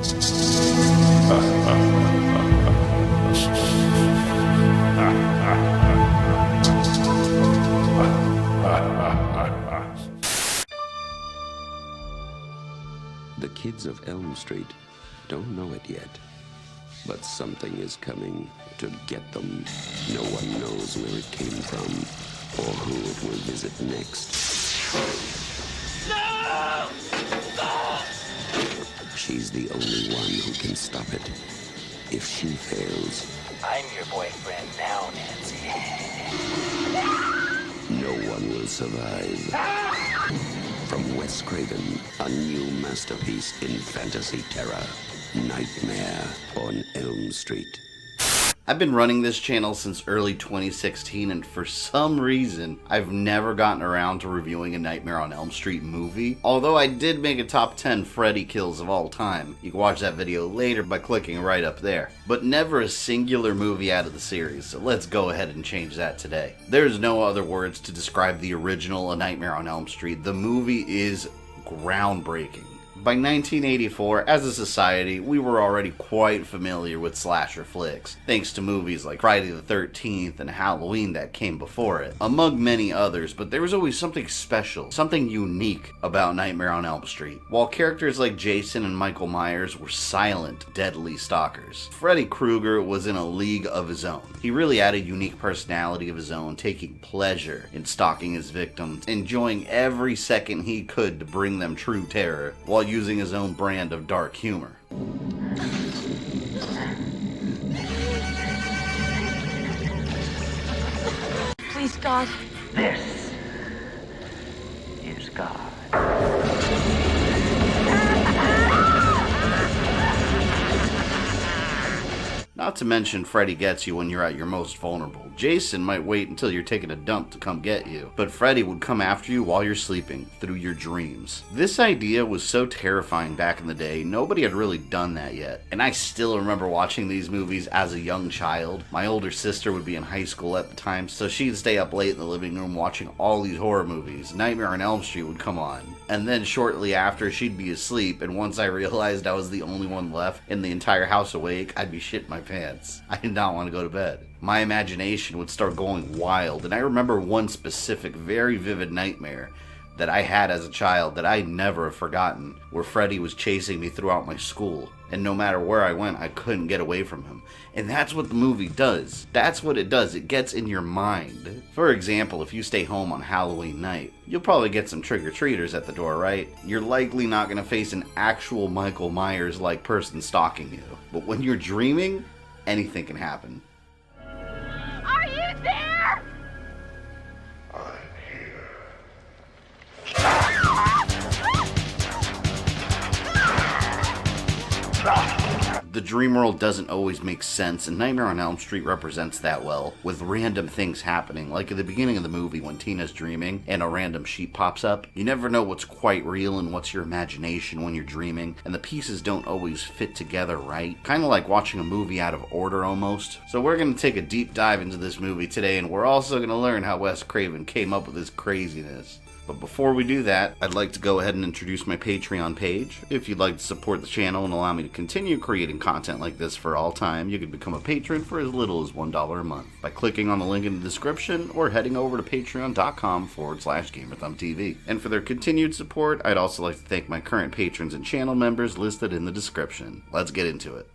The kids of Elm Street don't know it yet, but something is coming to get them. No one knows where it came from or who it will visit next. No! She's the only one who can stop it. If she fails, I'm your boyfriend now, Nancy. no one will survive. From Wes Craven, a new masterpiece in fantasy terror, Nightmare on Elm Street. I've been running this channel since early 2016, and for some reason, I've never gotten around to reviewing a Nightmare on Elm Street movie. Although I did make a top 10 Freddy kills of all time. You can watch that video later by clicking right up there. But never a singular movie out of the series, so let's go ahead and change that today. There's no other words to describe the original A Nightmare on Elm Street. The movie is groundbreaking. By 1984, as a society, we were already quite familiar with slasher flicks, thanks to movies like Friday the 13th and Halloween that came before it, among many others, but there was always something special, something unique about Nightmare on Elm Street. While characters like Jason and Michael Myers were silent, deadly stalkers, Freddy Krueger was in a league of his own. He really had a unique personality of his own, taking pleasure in stalking his victims, enjoying every second he could to bring them true terror, while using his own brand of dark humor. Please, God. This is God. Not to mention, Freddy gets you when you're at your most vulnerable. Jason might wait until you're taking a dump to come get you, but Freddy would come after you while you're sleeping, through your dreams. This idea was so terrifying back in the day, nobody had really done that yet. And I still remember watching these movies as a young child. My older sister would be in high school at the time, so she'd stay up late in the living room watching all these horror movies. Nightmare on Elm Street would come on. And then shortly after, she'd be asleep, and once I realized I was the only one left in the entire house awake, I'd be shitting my pants. I did not want to go to bed. My imagination would start going wild, and I remember one specific, very vivid nightmare that I had as a child that I never have forgotten, where Freddy was chasing me throughout my school, and no matter where I went, I couldn't get away from him. And that's what the movie does. That's what it does. It gets in your mind. For example, if you stay home on Halloween night, you'll probably get some trick-or-treaters at the door, right? You're likely not going to face an actual Michael Myers-like person stalking you. But when you're dreaming, anything can happen. Are you there? The dream world doesn't always make sense, and Nightmare on Elm Street represents that well, with random things happening, like at the beginning of the movie when Tina's dreaming and a random sheep pops up. You never know what's quite real and what's your imagination when you're dreaming, and the pieces don't always fit together right. Kind of like watching a movie out of order almost. So we're going to take a deep dive into this movie today, and we're also going to learn how Wes Craven came up with this craziness. But before we do that, I'd like to go ahead and introduce my Patreon page. If you'd like to support the channel and allow me to continue creating content like this for all time, you can become a patron for as little as $1 a month by clicking on the link in the description or heading over to patreon.com/GamerThumbTV. And for their continued support, I'd also like to thank my current patrons and channel members listed in the description. Let's get into it.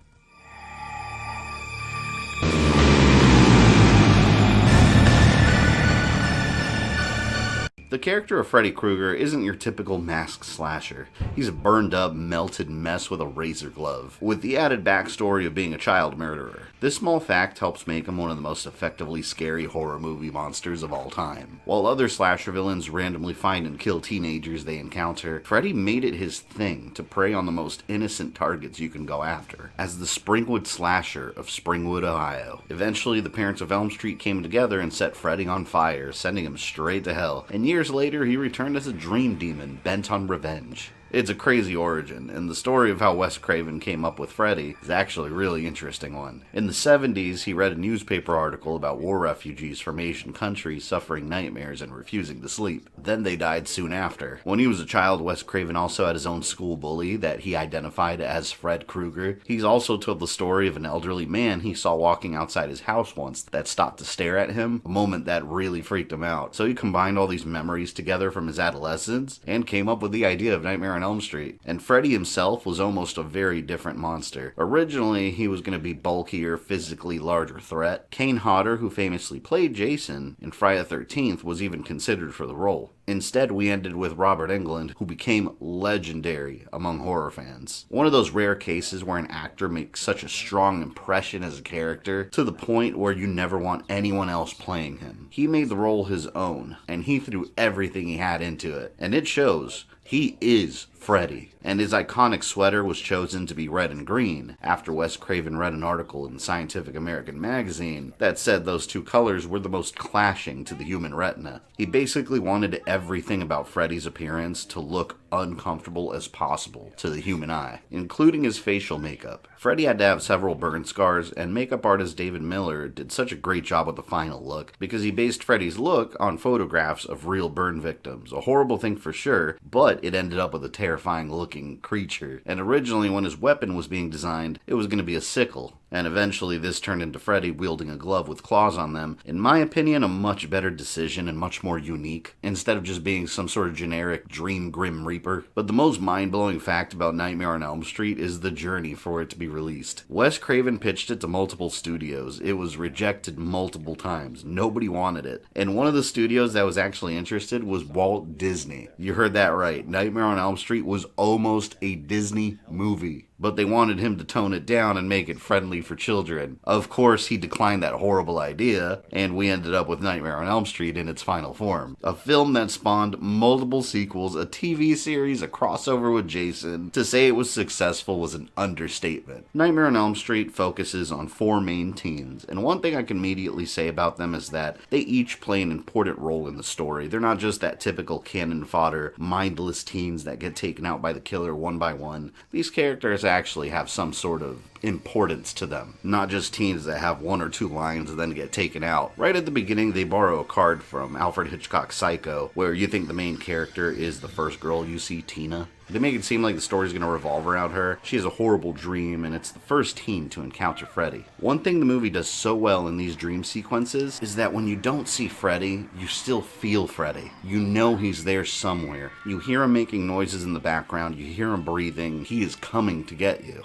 The character of Freddy Krueger isn't your typical masked slasher. He's a burned up, melted mess with a razor glove, with the added backstory of being a child murderer. This small fact helps make him one of the most effectively scary horror movie monsters of all time. While other slasher villains randomly find and kill teenagers they encounter, Freddy made it his thing to prey on the most innocent targets you can go after, as the Springwood Slasher of Springwood, Ohio. Eventually, the parents of Elm Street came together and set Freddy on fire, sending him straight to hell, and years later he returned as a dream demon bent on revenge. It's a crazy origin, and the story of how Wes Craven came up with Freddy is actually a really interesting one. In the 70s, he read a newspaper article about war refugees from Asian countries suffering nightmares and refusing to sleep. Then they died soon after. When he was a child, Wes Craven also had his own school bully that he identified as Fred Krueger. He's also told the story of an elderly man he saw walking outside his house once that stopped to stare at him, a moment that really freaked him out. So he combined all these memories together from his adolescence and came up with the idea of Nightmare on Elm Street. And Freddy himself was almost a very different monster. Originally, he was going to be bulkier, physically larger threat. Kane Hodder, who famously played Jason in Friday the 13th, was even considered for the role. Instead, we ended with Robert Englund, who became legendary among horror fans. One of those rare cases where an actor makes such a strong impression as a character to the point where you never want anyone else playing him. He made the role his own, and he threw everything he had into it. And it shows. He is Freddy, and his iconic sweater was chosen to be red and green after Wes Craven read an article in Scientific American magazine that said those two colors were the most clashing to the human retina. He basically wanted everything about Freddy's appearance to look uncomfortable as possible to the human eye, including his facial makeup. Freddy had to have several burn scars, and makeup artist David Miller did such a great job with the final look because he based Freddy's look on photographs of real burn victims. A horrible thing for sure, but it ended up with a terrifying looking creature. And originally when his weapon was being designed, it was going to be a sickle. And eventually this turned into Freddy wielding a glove with claws on them. In my opinion, a much better decision and much more unique, instead of just being some sort of generic dream Grim Reaper. But the most mind-blowing fact about Nightmare on Elm Street is the journey for it to be released. Wes Craven pitched it to multiple studios. It was rejected multiple times. Nobody wanted it. And one of the studios that was actually interested was Walt Disney. You heard that right. Nightmare on Elm Street was almost a Disney movie. But they wanted him to tone it down and make it friendly for children. Of course, he declined that horrible idea, and we ended up with Nightmare on Elm Street in its final form. A film that spawned multiple sequels, a TV series, a crossover with Jason. To say it was successful was an understatement. Nightmare on Elm Street focuses on 4 main teens, and one thing I can immediately say about them is that they each play an important role in the story. They're not just that typical cannon fodder, mindless teens that get taken out by the killer one by one. These characters actually have some sort of importance to them, not just teens that have 1 or 2 lines and then get taken out. Right at the beginning, they borrow a card from Alfred Hitchcock's Psycho, where you think the main character is the first girl you see, Tina. They make it seem like the story's going to revolve around her. She has a horrible dream, and it's the first teen to encounter Freddy. One thing the movie does so well in these dream sequences is that when you don't see Freddy, you still feel Freddy. You know he's there somewhere. You hear him making noises in the background, you hear him breathing. He is coming to get you.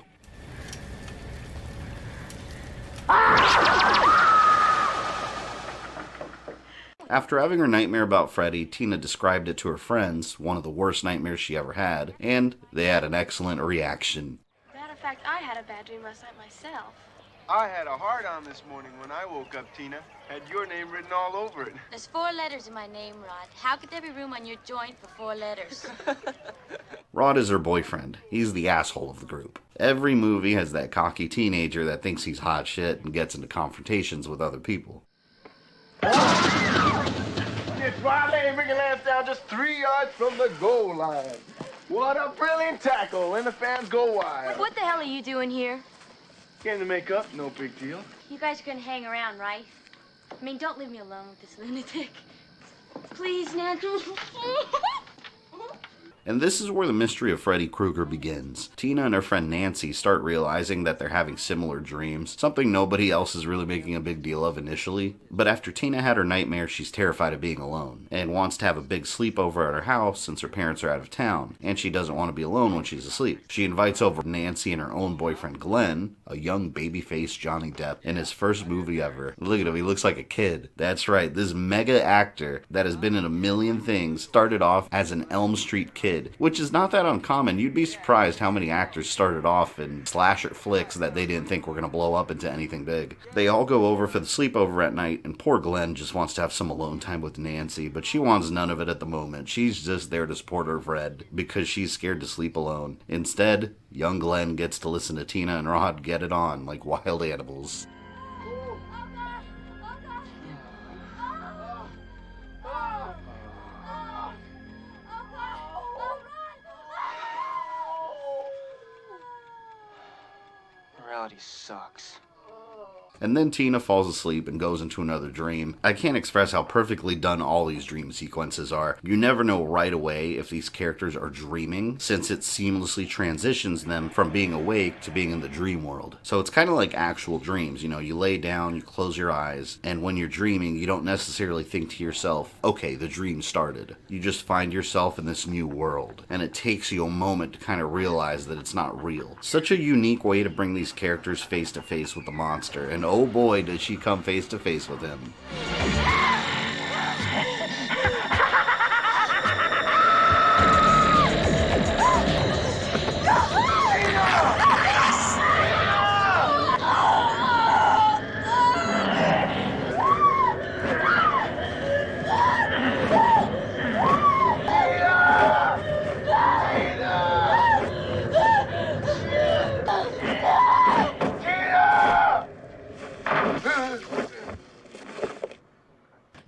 After having her nightmare about Freddy, Tina described it to her friends, one of the worst nightmares she ever had, and they had an excellent reaction. Matter of fact, I had a bad dream last night myself. I had a hard-on this morning when I woke up, Tina. Had your name written all over it. There's 4 letters in my name, Rod. How could there be room on your joint for 4 letters? Rod is her boyfriend. He's the asshole of the group. Every movie has that cocky teenager that thinks he's hot shit and gets into confrontations with other people. It's Riley and Ricky Lance down just 3 yards from the goal line. What a brilliant tackle, and the fans go wild. What the hell are you doing here? Came to make up, no big deal. You guys are gonna hang around, right? I mean, don't leave me alone with this lunatic. Please, Nancy. And this is where the mystery of Freddy Krueger begins. Tina and her friend Nancy start realizing that they're having similar dreams, something nobody else is really making a big deal of initially. But after Tina had her nightmare, she's terrified of being alone, and wants to have a big sleepover at her house since her parents are out of town, and she doesn't want to be alone when she's asleep. She invites over Nancy and her own boyfriend Glenn, a young baby-faced Johnny Depp, in his first movie ever. Look at him, he looks like a kid. That's right, this mega actor that has been in a million things started off as an Elm Street kid, which is not that uncommon. You'd be surprised how many actors started off in slasher flicks that they didn't think were going to blow up into anything big. They all go over for the sleepover at night, and poor Glenn just wants to have some alone time with Nancy, but she wants none of it at the moment. She's just there to support her friend because she's scared to sleep alone. Instead, young Glenn gets to listen to Tina and Rod get it on like wild animals. reality sucks. And then Tina falls asleep and goes into another dream. I can't express how perfectly done all these dream sequences are. You never know right away if these characters are dreaming, since it seamlessly transitions them from being awake to being in the dream world. So it's kind of like actual dreams. You know, you lay down, you close your eyes, and when you're dreaming, you don't necessarily think to yourself, okay, the dream started. You just find yourself in this new world, and it takes you a moment to kind of realize that it's not real. Such a unique way to bring these characters face to face with the monster, and oh boy, does she come face to face with him.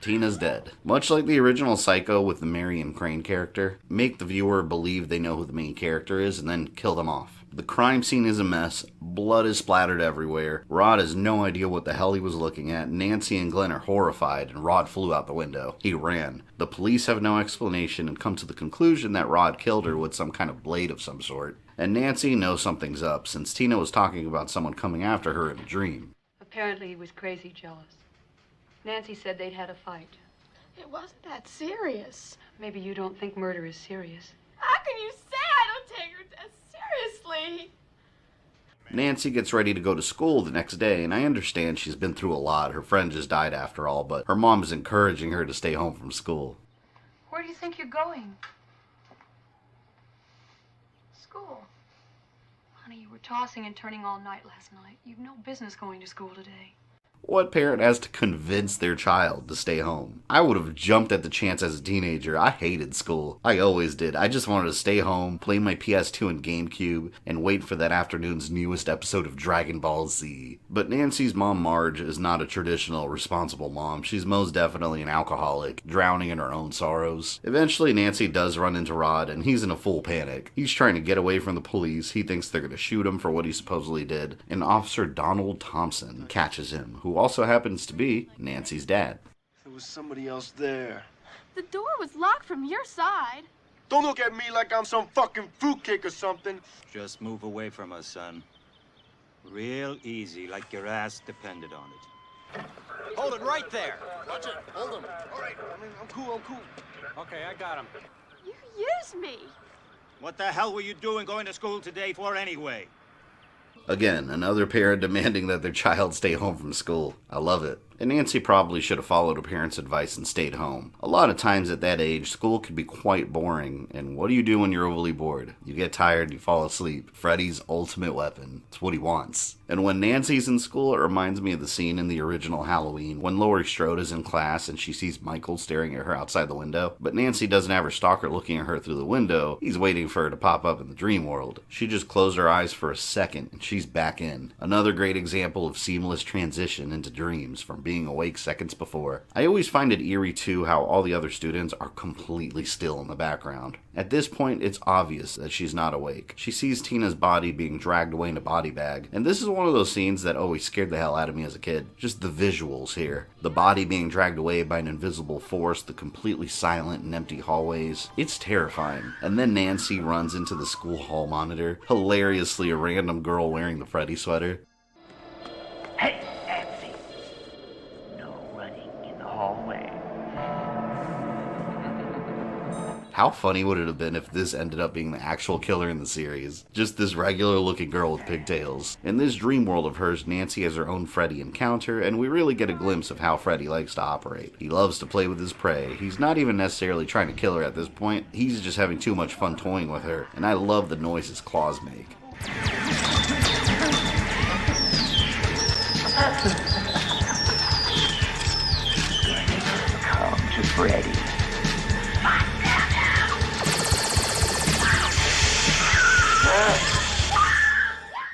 Tina's dead. Much like the original Psycho with the Marion Crane character, make the viewer believe they know who the main character is and then kill them off. The crime scene is a mess, blood is splattered everywhere, Rod has no idea what the hell he was looking at, Nancy and Glenn are horrified, and Rod flew out the window. He ran. The police have no explanation and come to the conclusion that Rod killed her with some kind of blade of some sort. And Nancy knows something's up, since Tina was talking about someone coming after her in a dream. Apparently he was crazy jealous. Nancy said they'd had a fight. It wasn't that serious. Maybe you don't think murder is serious. How can you say I don't take her death seriously? Nancy gets ready to go to school the next day, and I understand she's been through a lot. Her friend just died after all, but her mom is encouraging her to stay home from school. Where do you think you're going? School. Honey, you were tossing and turning all night last night. You've no business going to school today. What parent has to convince their child to stay home? I would have jumped at the chance as a teenager. I hated school. I always did. I just wanted to stay home, play my PS2 and GameCube, and wait for that afternoon's newest episode of Dragon Ball Z. But Nancy's mom, Marge, is not a traditional, responsible mom. She's most definitely an alcoholic, drowning in her own sorrows. Eventually, Nancy does run into Rod, and he's in a full panic. He's trying to get away from the police. He thinks they're going to shoot him for what he supposedly did. And Officer Donald Thompson catches him, who also happens to be Nancy's dad. There was somebody else there. The door was locked from your side. Don't look at me like I'm some fucking fruitcake or something. Just move away from us, son. Real easy, like your ass depended on it. Hold it right there. Watch it. Hold him. All right. I'm cool. Okay, I got him. You used me. What the hell were you doing going to school today for anyway? Again, another parent demanding that their child stay home from school. I love it. And Nancy probably should have followed her parents' advice and stayed home. A lot of times at that age, school can be quite boring, and what do you do when you're overly bored? You get tired, you fall asleep. Freddy's ultimate weapon. It's what he wants. And when Nancy's in school, it reminds me of the scene in the original Halloween, when Laurie Strode is in class and she sees Michael staring at her outside the window, but Nancy doesn't have her stalker looking at her through the window. He's waiting for her to pop up in the dream world. She just closed her eyes for a second, and she's back in. Another great example of seamless transition into dreams from being awake seconds before. I always find it eerie too how all the other students are completely still in the background. At this point, it's obvious that she's not awake. She sees Tina's body being dragged away in a body bag, and this is one of those scenes that always scared the hell out of me as a kid. Just the visuals here. The body being dragged away by an invisible force, the completely silent and empty hallways. It's terrifying. And then Nancy runs into the school hall monitor, hilariously a random girl wearing the Freddy sweater. Hey, Nancy. No running in the hallway. How funny would it have been if this ended up being the actual killer in the series? Just this regular looking girl with pigtails. In this dream world of hers, Nancy has her own Freddy encounter, and we really get a glimpse of how Freddy likes to operate. He loves to play with his prey. He's not even necessarily trying to kill her at this point. He's just having too much fun toying with her, and I love the noise his claws make. Come to Freddy.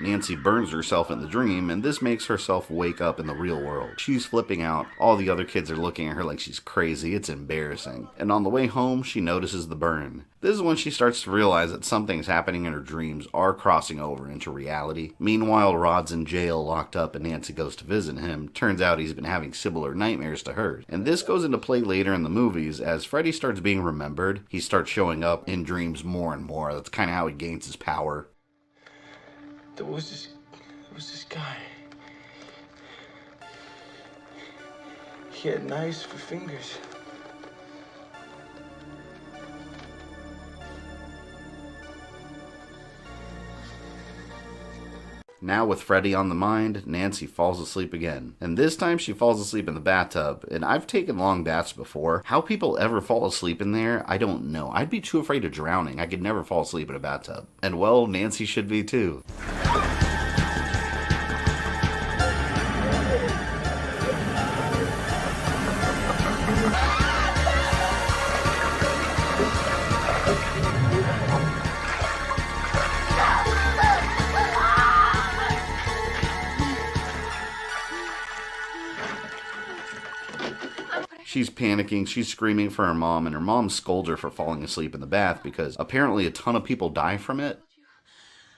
Nancy burns herself in the dream, and this makes herself wake up in the real world. She's flipping out. All the other kids are looking at her like she's crazy. It's embarrassing. And on the way home, she notices the burn. This is when she starts to realize that some things happening in her dreams are crossing over into reality. Meanwhile, Rod's in jail, locked up, and Nancy goes to visit him. Turns out he's been having similar nightmares to hers. And this goes into play later in the movies. As Freddy starts being remembered, he starts showing up in dreams more and more. That's kind of how he gains his power. There was this guy. He had knives for fingers. Now with Freddy on the mind, Nancy falls asleep again. And this time she falls asleep in the bathtub. And I've taken long baths before. How people ever fall asleep in there, I don't know. I'd be too afraid of drowning. I could never fall asleep in a bathtub. And well, Nancy should be too. She's panicking, she's screaming for her mom, and her mom scolds her for falling asleep in the bath because apparently a ton of people die from it.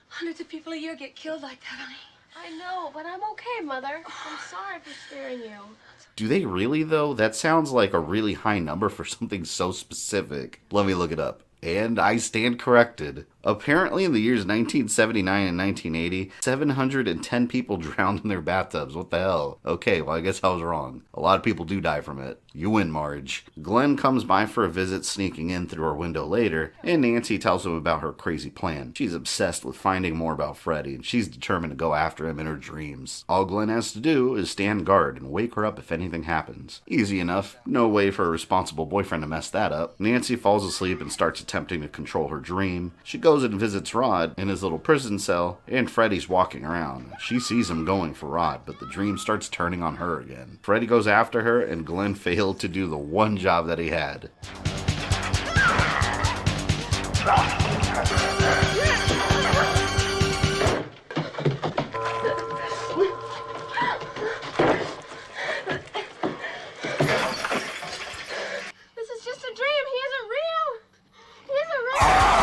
Hundreds of people a year get killed like that, honey. I know, but I'm okay, Mother. I'm sorry for scaring you. Do they really, though? That sounds like a really high number for something so specific. Let me look it up. And I stand corrected. Apparently in the years 1979 and 1980, 710 people drowned in their bathtubs. What the hell? Okay, well I guess I was wrong. A lot of people do die from it. You win, Marge. Glenn comes by for a visit, sneaking in through her window later, and Nancy tells him about her crazy plan. She's obsessed with finding more about Freddy, and she's determined to go after him in her dreams. All Glenn has to do is stand guard and wake her up if anything happens. Easy enough. No way for a responsible boyfriend to mess that up. Nancy falls asleep and starts attempting to control her dream. She goes and visits Rod in his little prison cell, and Freddy's walking around. She sees him going for Rod, but the dream starts turning on her again. Freddy goes after her, and Glenn failed to do the one job that he had. This is just a dream. He isn't real. He isn't real.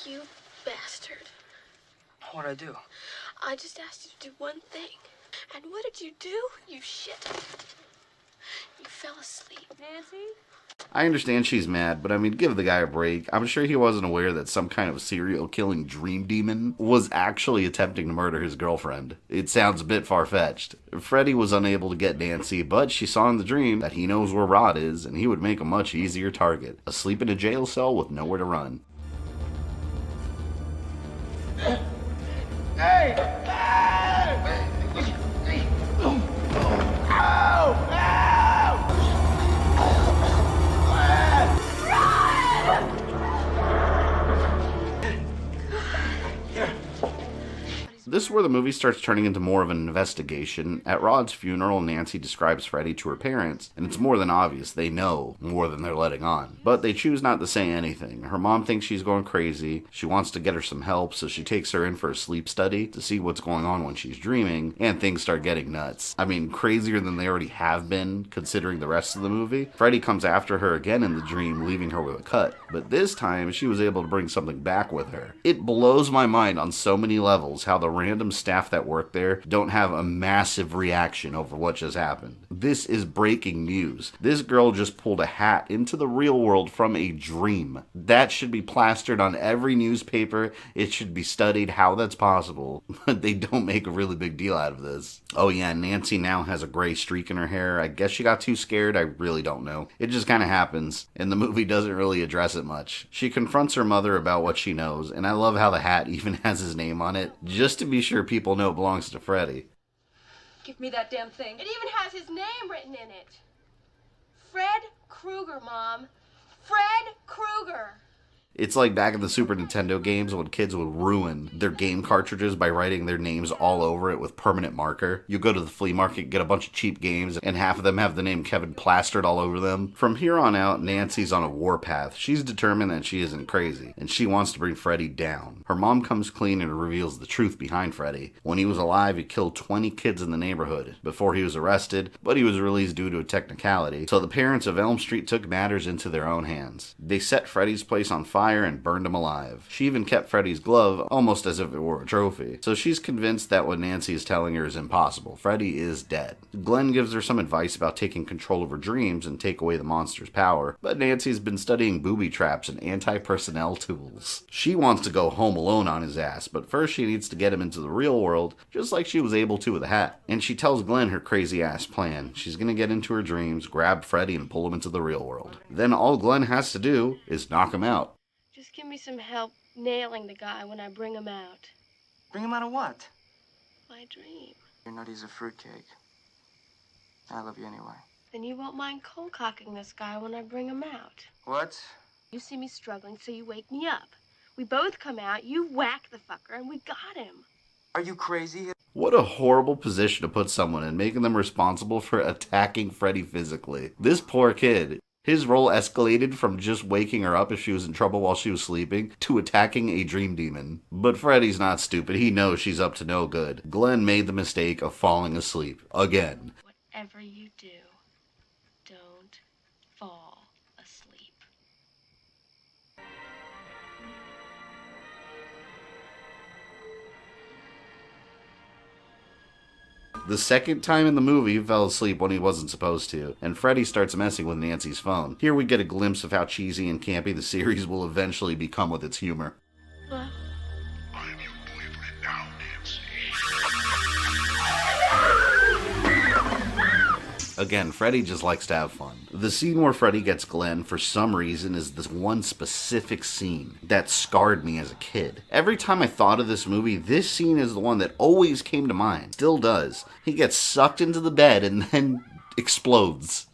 You bastard. What'd I do? I just asked you to do one thing. And what did you do? You shit. You fell asleep. Nancy? I understand she's mad, but I mean, give the guy a break. I'm sure he wasn't aware that some kind of serial killing dream demon was actually attempting to murder his girlfriend. It sounds a bit far-fetched. Freddy was unable to get Nancy, but she saw in the dream that he knows where Rod is, and he would make a much easier target. Asleep in a jail cell with nowhere to run. Hey! This is where the movie starts turning into more of an investigation. At Rod's funeral, Nancy describes Freddy to her parents, and it's more than obvious they know more than they're letting on. But they choose not to say anything. Her mom thinks she's going crazy. She wants to get her some help, so she takes her in for a sleep study to see what's going on when she's dreaming, and things start getting nuts. I mean, crazier than they already have been, considering the rest of the movie. Freddy comes after her again in the dream, leaving her with a cut. But this time, she was able to bring something back with her. It blows my mind on so many levels how the random staff that work there don't have a massive reaction over what just happened. This is breaking news. This girl just pulled a hat into the real world from a dream. That should be plastered on every newspaper. It should be studied how that's possible. But they don't make a really big deal out of this. Oh yeah, Nancy now has a gray streak in her hair. I guess she got too scared. I really don't know. It just kind of happens, and the movie doesn't really address it much. She confronts her mother about what she knows, and I love how the hat even has his name on it, just to be sure people know it belongs to Freddy. Give me that damn thing. It even has his name written in it. Fred Krueger, Mom. Fred Krueger. It's like back in the Super Nintendo games when kids would ruin their game cartridges by writing their names all over it with permanent marker. You go to the flea market, get a bunch of cheap games, and half of them have the name Kevin plastered all over them. From here on out, Nancy's on a warpath. She's determined that she isn't crazy, and she wants to bring Freddy down. Her mom comes clean and reveals the truth behind Freddy. When he was alive, he killed 20 kids in the neighborhood before he was arrested, but he was released due to a technicality, so the parents of Elm Street took matters into their own hands. They set Freddy's place on fire and burned him alive. She even kept Freddy's glove almost as if it were a trophy, so she's convinced that what Nancy is telling her is impossible. Freddy is dead. Glenn gives her some advice about taking control of her dreams and take away the monster's power, but Nancy's been studying booby traps and anti-personnel tools. She wants to go home alone on his ass, but first she needs to get him into the real world, just like she was able to with the hat. And she tells Glenn her crazy ass plan. She's gonna get into her dreams, grab Freddy, and pull him into the real world. Then all Glenn has to do is knock him out. Just give me some help nailing the guy when I bring him out. Bring him out of what? My dream. Your nutty's a fruitcake. I love you anyway. Then you won't mind cold cocking this guy when I bring him out. What? You see me struggling, so you wake me up. We both come out, you whack the fucker, and we got him. Are you crazy? What a horrible position to put someone in, making them responsible for attacking Freddy physically. This poor kid. His role escalated from just waking her up if she was in trouble while she was sleeping to attacking a dream demon. But Freddy's not stupid. He knows she's up to no good. Glenn made the mistake of falling asleep. Again. Whatever you do, don't fall asleep. The second time in the movie, he fell asleep when he wasn't supposed to, and Freddy starts messing with Nancy's phone. Here we get a glimpse of how cheesy and campy the series will eventually become with its humor. What? I'm your boyfriend now, Nancy. Again, Freddy just likes to have fun. The scene where Freddy gets Glenn, for some reason, is this one specific scene that scarred me as a kid. Every time I thought of this movie, this scene is the one that always came to mind. Still does. He gets sucked into the bed and then explodes.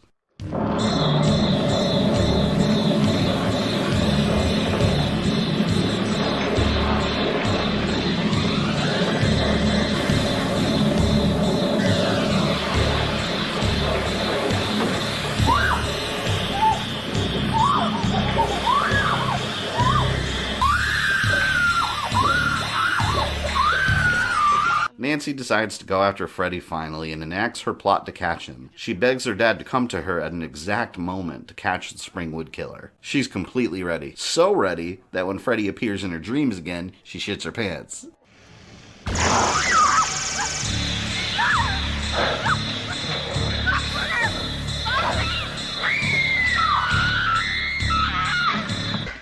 Nancy decides to go after Freddy finally and enacts her plot to catch him. She begs her dad to come to her at an exact moment to catch the Springwood Killer. She's completely ready. So ready that when Freddy appears in her dreams again, she shits her pants.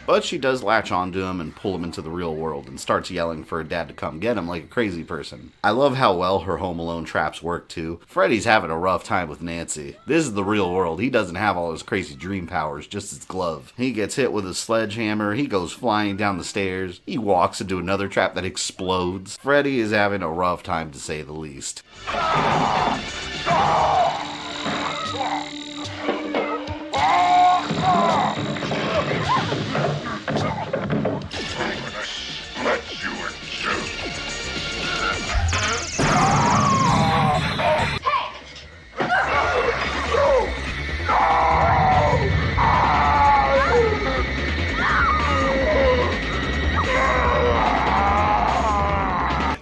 But she does latch onto him and pull him into the real world and starts yelling for her dad to come get him like a crazy person. I love how well her Home Alone traps work too. Freddy's having a rough time with Nancy. This is the real world. He doesn't have all his crazy dream powers, just his glove. He gets hit with a sledgehammer, he goes flying down the stairs, he walks into another trap that explodes. Freddy is having a rough time to say the least.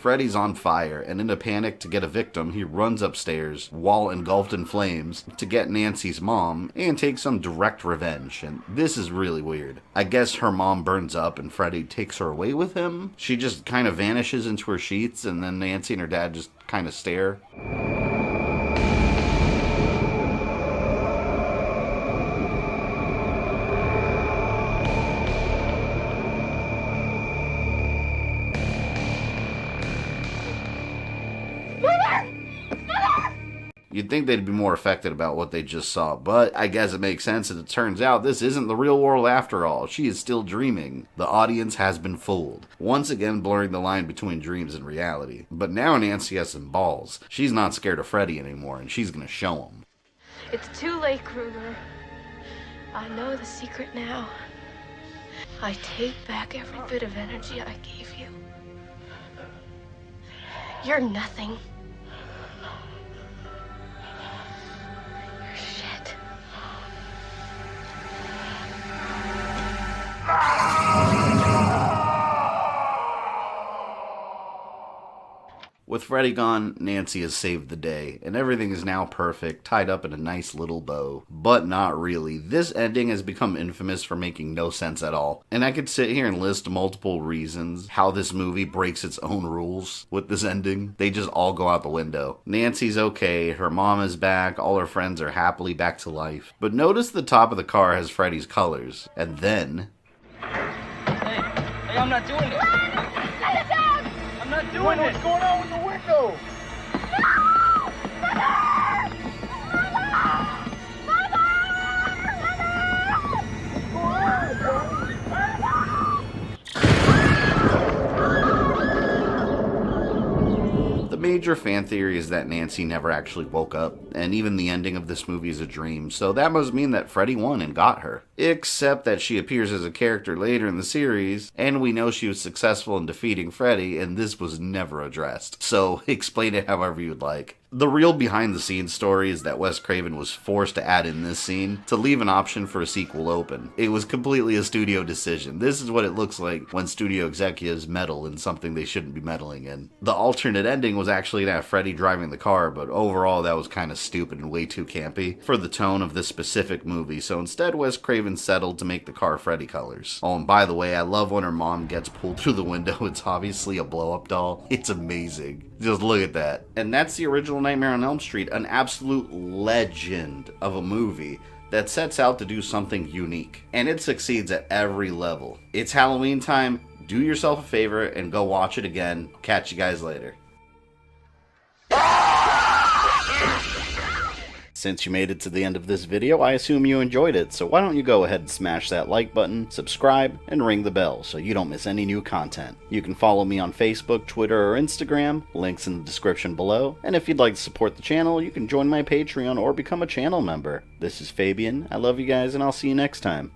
Freddy's on fire, and in a panic to get a victim, he runs upstairs, while engulfed in flames, to get Nancy's mom, and take some direct revenge, and this is really weird. I guess her mom burns up and Freddy takes her away with him. She just kind of vanishes into her sheets, and then Nancy and her dad just kind of stare. You'd think they'd be more affected about what they just saw, but I guess it makes sense, and it turns out this isn't the real world after all. She is still dreaming. The audience has been fooled, once again blurring the line between dreams and reality. But now Nancy has some balls. She's not scared of Freddy anymore, and she's gonna show him. It's too late, Krueger. I know the secret now. I take back every bit of energy I gave you. You're nothing. You're shit. With Freddy gone, Nancy has saved the day, and everything is now perfect, tied up in a nice little bow. But not really. This ending has become infamous for making no sense at all. And I could sit here and list multiple reasons how this movie breaks its own rules with this ending. They just all go out the window. Nancy's okay, her mom is back, all her friends are happily back to life. But notice the top of the car has Freddy's colors. And then... Hey, I'm not doing this. I'm not doing this. What's going on with the window? The major fan theory is that Nancy never actually woke up, and even the ending of this movie is a dream, so that must mean that Freddy won and got her. Except that she appears as a character later in the series, and we know she was successful in defeating Freddy, and this was never addressed. So explain it however you'd like. The real behind-the-scenes story is that Wes Craven was forced to add in this scene to leave an option for a sequel open. It was completely a studio decision. This is what it looks like when studio executives meddle in something they shouldn't be meddling in. The alternate ending was actually to have Freddy driving the car, but overall that was kind of stupid and way too campy for the tone of this specific movie, so instead Wes Craven settled to make the car Freddy colors. Oh, and by the way, I love when her mom gets pulled through the window. It's obviously a blow-up doll. It's amazing. Just look at that. And that's the original Nightmare on Elm Street, an absolute legend of a movie that sets out to do something unique. And it succeeds at every level. It's Halloween time. Do yourself a favor and go watch it again. Catch you guys later. Since you made it to the end of this video, I assume you enjoyed it, so why don't you go ahead and smash that like button, subscribe, and ring the bell so you don't miss any new content. You can follow me on Facebook, Twitter, or Instagram, links in the description below, and if you'd like to support the channel, you can join my Patreon or become a channel member. This is Fabian, I love you guys, and I'll see you next time.